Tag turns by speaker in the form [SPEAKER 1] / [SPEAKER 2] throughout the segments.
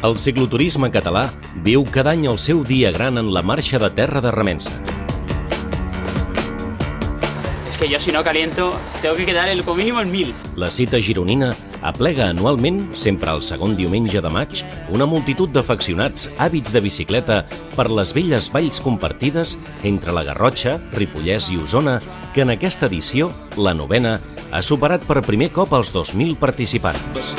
[SPEAKER 1] El cicloturisme català viu cada any el seu dia gran en la marxa de terra de remença.
[SPEAKER 2] Es que yo si no caliento tengo que quedar como mínimo en 1000.
[SPEAKER 1] La cita gironina aplega anualment, sempre el segon diumenge de maig, una multitud d'afeccionats àvids de bicicleta per les velles valls compartides entre la Garrotxa, Ripollès i Osona, que en aquesta edició, la 9ª, ha superat per primer cop els 2.000 participants.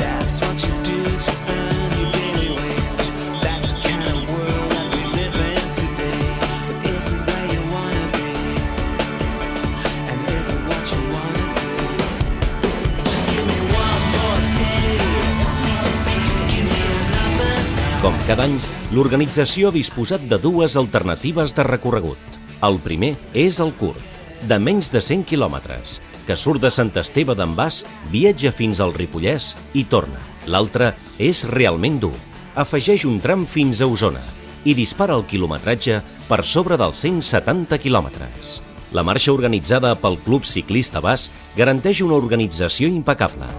[SPEAKER 1] Com cada any, l'organització ha disposat de dues alternatives de recorregut. El primer és el curt, de menys de 100 quilòmetres, que surt de Sant Esteve d'en Bas, viatja fins al Ripollès i torna. L'altre és realment dur. Afegeix un tram fins a Osona i dispara el quilometratge per sobre dels 170 quilòmetres. La marxa organitzada pel Club Ciclista Bas garanteix una organització impecable.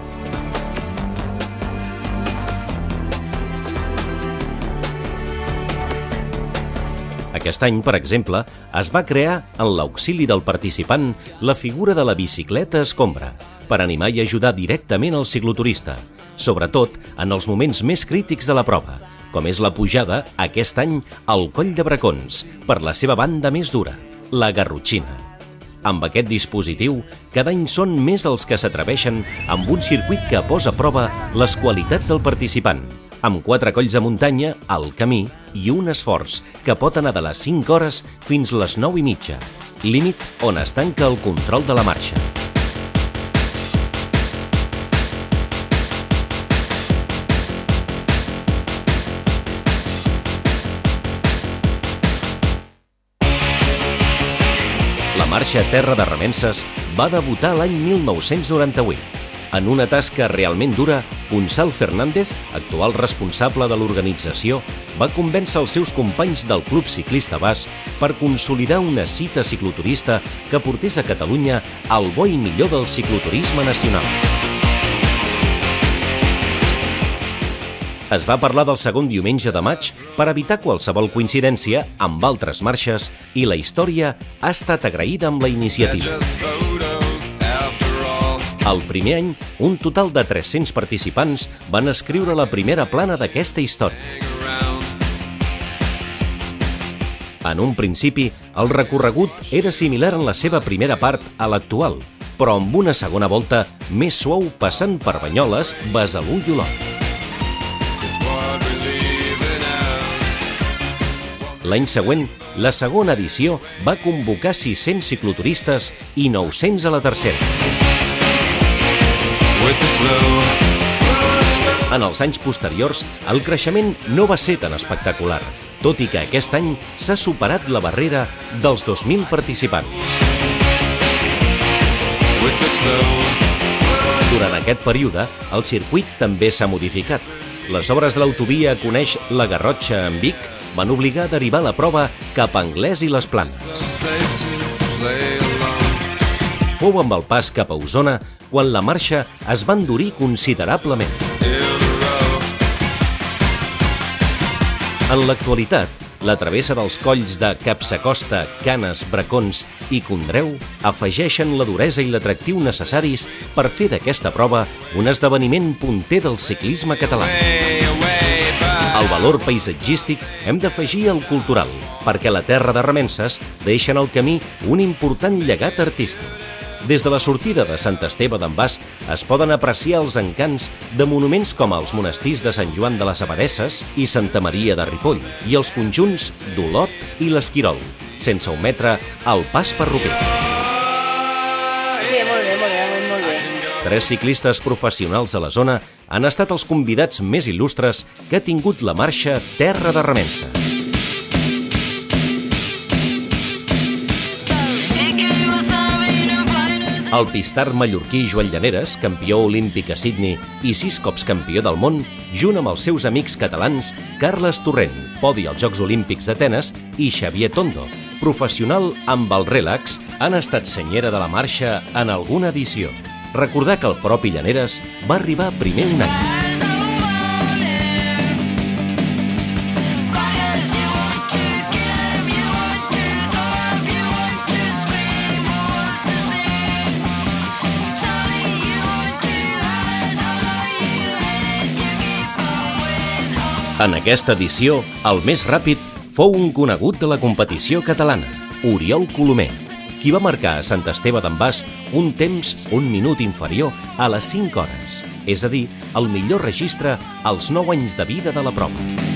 [SPEAKER 1] Aquest any, per exemple, es va crear, en l'auxili del participant, la figura de la bicicleta escombra, per animar i ajudar directament al cicloturista, sobretot en els moments més crítics de la prova, com és la pujada, aquest any, al Coll de Bracons, per la seva banda més dura, la Garrotxina. Amb aquest dispositiu, cada any són més els que s'atreveixen amb un circuit que posa a prova les qualitats del participant, amb 4 colls de muntanya, al camí, i un esforç que pot anar de les 5 hores fins les 9:30, límit on es tanca el control de la marxa. La marxa Terra de Remences va debutar l'any 1998. En una tasca realment dura, Gonçal Fernández, actual responsable de l'organització, va convèncer els seus companys del Club Ciclista Bas per consolidar una cita cicloturista que portés a Catalunya al bo i millor del cicloturisme nacional. Es va parlar del segon diumenge de maig per evitar qualsevol coincidència amb altres marxes i la història ha estat agraïda amb la iniciativa. El primer any, un total de 300 participants van escriure la primera plana d'aquesta història. En un principi, el recorregut era similar en la seva primera part a l'actual, però amb una segona volta més suau passant per Banyoles, Besalú i Olot. L'any següent, la segona edició va convocar 600 cicloturistes i 900 a la tercera. En els anys posteriors, el creixement no va ser tan espectacular, tot i que aquest any s'ha superat la barrera dels 2.000 participants. Durant aquest període, el circuit també s'ha modificat. Les obres de l'autovia que uneix la Garrotxa amb Vic van obligar a derivar la prova cap a Anglès i les Planes. Fou amb el pas cap a Osona quan la marxa es va endurir considerablement. En l'actualitat, la travessa dels colls de Capçacosta, Canes, Bracons i Condreu afegeixen la duresa i l'atractiu necessaris per fer d'aquesta prova un esdeveniment punter del ciclisme català. Al valor paisatgístic hem d'afegir el cultural, perquè la Terra de Remences deixa en el camí un important llegat artístic. Des de la sortida de Sant Esteve d'en Bas es poden apreciar els encants de monuments com els monestirs de Sant Joan de les Abadesses i Santa Maria de Ripoll i els conjunts d'Olot i l'Esquirol, sense ometre el pas parroquer.
[SPEAKER 3] Molt bé.
[SPEAKER 1] 3 ciclistes professionals de la zona han estat els convidats més il·lustres que ha tingut la marxa Terra de Remences. El pistar mallorquí Joan Llaneres, campió olímpic a Sydney i 6 cops campió del món, junt amb els seus amics catalans Carles Torrent, podi als Jocs Olímpics d'Atenes, i Xavier Tondo, professional amb el relax, han estat senyera de la marxa en alguna edició. Recordar que el propi Llaneres va arribar primer un any. En aquesta edició, el més ràpid fou un conegut de la competició catalana, Oriol Colomer, qui va marcar a Sant Esteve d'en Bas un temps 1 minut inferior a les 5 hores, és a dir, el millor registre als 9 anys de vida de la prova.